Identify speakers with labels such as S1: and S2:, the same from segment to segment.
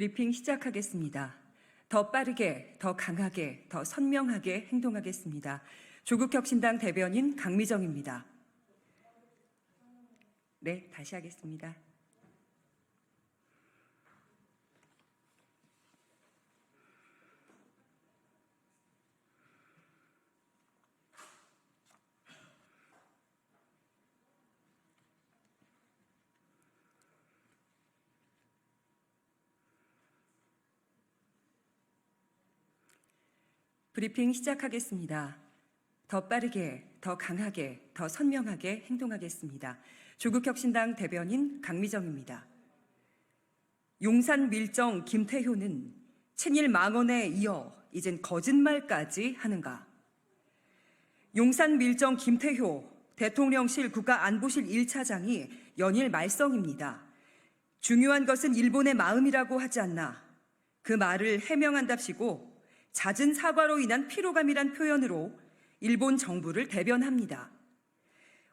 S1: 브리핑 시작하겠습니다. 더 빠르게, 더 강하게, 더 선명하게 행동하겠습니다. 조국혁신당 대변인 강미정입니다. 네, 다시 하겠습니다. 브리핑 시작하겠습니다. 더 빠르게, 더 강하게, 더 선명하게 행동하겠습니다. 조국혁신당 대변인 강미정입니다. 용산 밀정 김태효는 친일 망언에 이어 이젠 거짓말까지 하는가? 용산 밀정 김태효 대통령실 국가안보실 1차장이 연일 말썽입니다. 중요한 것은 일본의 마음이라고 하지 않나. 그 말을 해명한답시고 잦은 사과로 인한 피로감이란 표현으로 일본 정부를 대변합니다.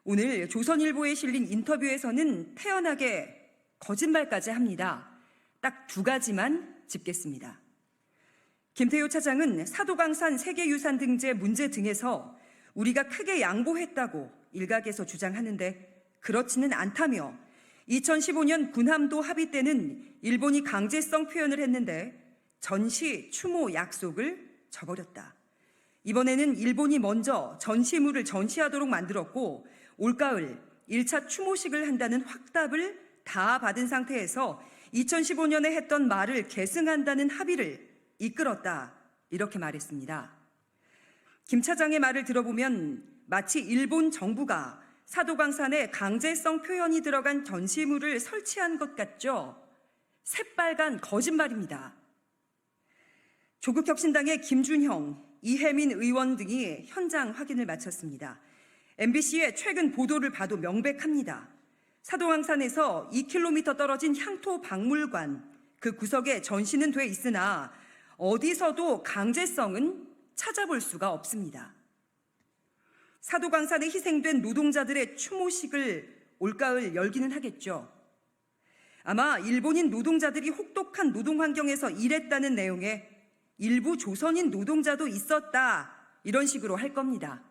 S1: 오늘 조선일보에 실린 인터뷰에서는 태연하게 거짓말까지 합니다. 딱 두 가지만 짚겠습니다. 김태효 차장은 사도강산 세계유산 등재 문제 등에서 우리가 크게 양보했다고 일각에서 주장하는데 그렇지는 않다며 2015년 군함도 합의 때는 일본이 강제성 표현을 했는데 전시 추모 약속을 저버렸다. 이번에는 일본이 먼저 전시물을 전시하도록 만들었고 올가을 1차 추모식을 한다는 확답을 다 받은 상태에서 2015년에 했던 말을 계승한다는 합의를 이끌었다. 이렇게 말했습니다. 김 차장의 말을 들어보면 마치 일본 정부가 사도강산에 강제성 표현이 들어간 전시물을 설치한 것 같죠? 새빨간 거짓말입니다. 조국혁신당의 김준형, 이혜민 의원 등이 현장 확인을 마쳤습니다. MBC의 최근 보도를 봐도 명백합니다. 사도강산에서 2km 떨어진 향토박물관, 그 구석에 전시는 돼 있으나 어디서도 강제성은 찾아볼 수가 없습니다. 사도강산에 희생된 노동자들의 추모식을 올가을 열기는 하겠죠. 아마 일본인 노동자들이 혹독한 노동 환경에서 일했다는 내용의 일부 조선인 노동자도 있었다, 이런 식으로 할 겁니다.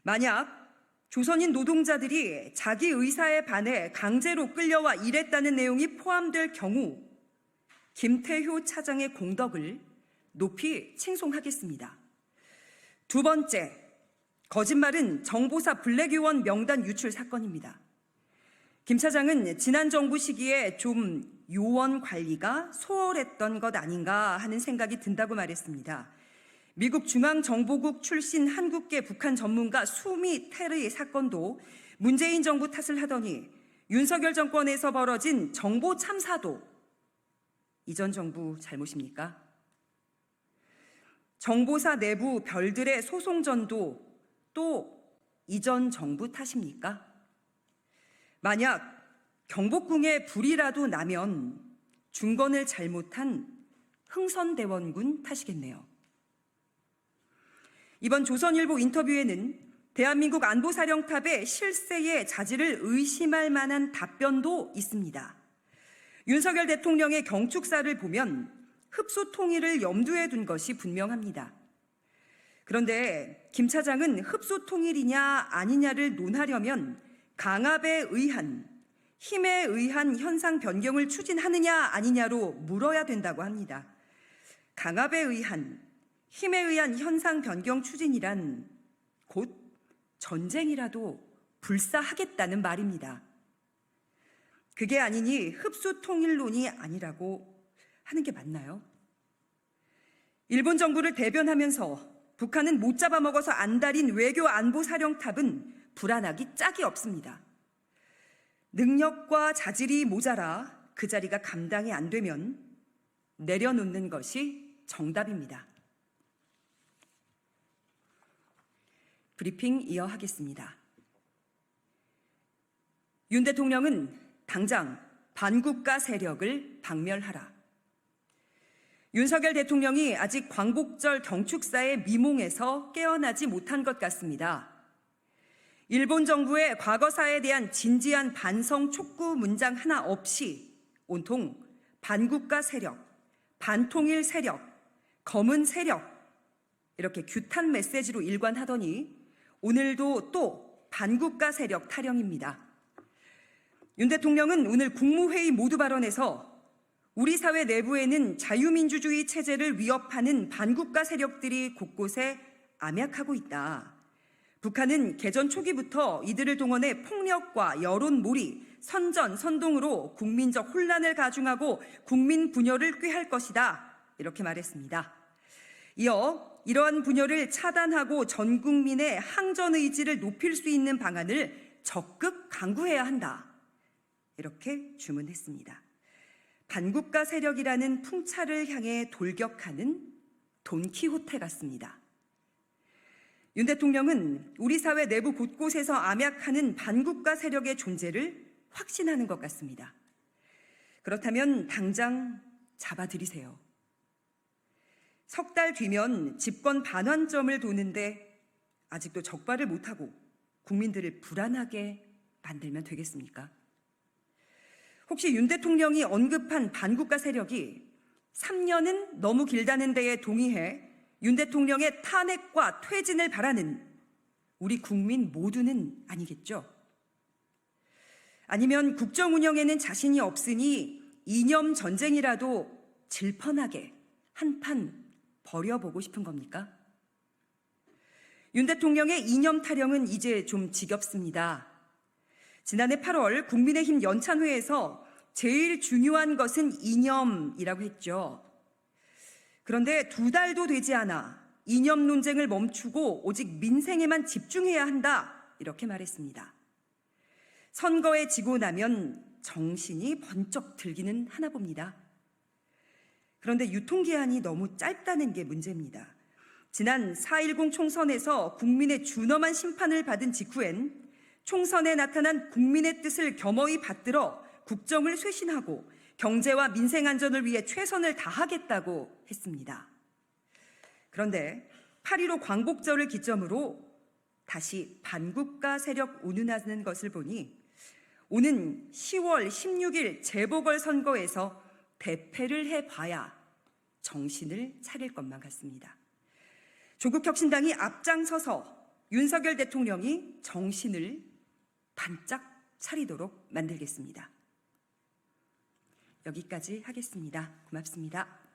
S1: 만약 조선인 노동자들이 자기 의사에 반해 강제로 끌려와 일했다는 내용이 포함될 경우 김태효 차장의 공덕을 높이 칭송하겠습니다. 두 번째, 거짓말은 정보사 블랙요원 명단 유출 사건입니다. 김 차장은 지난 정부 시기에 좀 요원 관리가 소홀했던 것 아닌가 하는 생각이 든다고 말했습니다. 미국 중앙정보국 출신 한국계 북한 전문가 수미 테르의 사건도 문재인 정부 탓을 하더니 윤석열 정권에서 벌어진 정보 참사도 이전 정부 잘못입니까? 정보사 내부 별들의 소송전도 또 이전 정부 탓입니까? 만약 경복궁에 불이라도 나면 중건을 잘못한 흥선대원군 탓이겠네요. 이번 조선일보 인터뷰에는 대한민국 안보사령탑의 실세의 자질을 의심할 만한 답변도 있습니다. 윤석열 대통령의 경축사를 보면 흡수 통일을 염두에 둔 것이 분명합니다. 그런데 김 차장은 흡수 통일이냐 아니냐를 논하려면 강압에 의한, 힘에 의한 현상 변경을 추진하느냐 아니냐로 물어야 된다고 합니다. 강압에 의한, 힘에 의한 현상 변경 추진이란 곧 전쟁이라도 불사하겠다는 말입니다. 그게 아니니 흡수 통일론이 아니라고 하는 게 맞나요? 일본 정부를 대변하면서 북한은 못 잡아먹어서 안달인 외교 안보 사령탑은 불안하기 짝이 없습니다. 능력과 자질이 모자라 그 자리가 감당이 안 되면 내려놓는 것이 정답입니다. 브리핑 이어하겠습니다. 윤 대통령은 당장 반국가 세력을 박멸하라. 윤석열 대통령이 아직 광복절 경축사의 미몽에서 깨어나지 못한 것 같습니다. 일본 정부의 과거사에 대한 진지한 반성 촉구 문장 하나 없이 온통 반국가 세력, 반통일 세력, 검은 세력 이렇게 규탄 메시지로 일관하더니 오늘도 또 반국가 세력 타령입니다. 윤 대통령은 오늘 국무회의 모두 발언에서 우리 사회 내부에는 자유민주주의 체제를 위협하는 반국가 세력들이 곳곳에 암약하고 있다. 북한은 개전 초기부터 이들을 동원해 폭력과 여론몰이, 선전, 선동으로 국민적 혼란을 가중하고 국민 분열을 꾀할 것이다. 이렇게 말했습니다. 이어 이러한 분열을 차단하고 전 국민의 항전 의지를 높일 수 있는 방안을 적극 강구해야 한다. 이렇게 주문했습니다. 반국가 세력이라는 풍차를 향해 돌격하는 돈키호테 같습니다. 윤 대통령은 우리 사회 내부 곳곳에서 암약하는 반국가 세력의 존재를 확신하는 것 같습니다. 그렇다면 당장 잡아들이세요. 석 달 뒤면 집권 반환점을 도는데 아직도 적발을 못하고 국민들을 불안하게 만들면 되겠습니까? 혹시 윤 대통령이 언급한 반국가 세력이 3년은 너무 길다는 데에 동의해 윤 대통령의 탄핵과 퇴진을 바라는 우리 국민 모두는 아니겠죠? 아니면 국정 운영에는 자신이 없으니 이념 전쟁이라도 질펀하게 한판 벌여보고 싶은 겁니까? 윤 대통령의 이념 타령은 이제 좀 지겹습니다. 지난해 8월 국민의힘 연찬회에서 제일 중요한 것은 이념이라고 했죠. 그런데 2달도 되지 않아 이념 논쟁을 멈추고 오직 민생에만 집중해야 한다. 이렇게 말했습니다. 선거에 지고 나면 정신이 번쩍 들기는 하나 봅니다. 그런데 유통기한이 너무 짧다는 게 문제입니다. 지난 4.10 총선에서 국민의 준엄한 심판을 받은 직후엔 총선에 나타난 국민의 뜻을 겸허히 받들어 국정을 쇄신하고 경제와 민생 안전을 위해 최선을 다하겠다고 했습니다. 그런데 8.15 광복절을 기점으로 다시 반국가 세력 운운하는 것을 보니 오는 10월 16일 재보궐선거에서 대패를 해봐야 정신을 차릴 것만 같습니다. 조국혁신당이 앞장서서 윤석열 대통령이 정신을 반짝 차리도록 만들겠습니다. 여기까지 하겠습니다. 고맙습니다.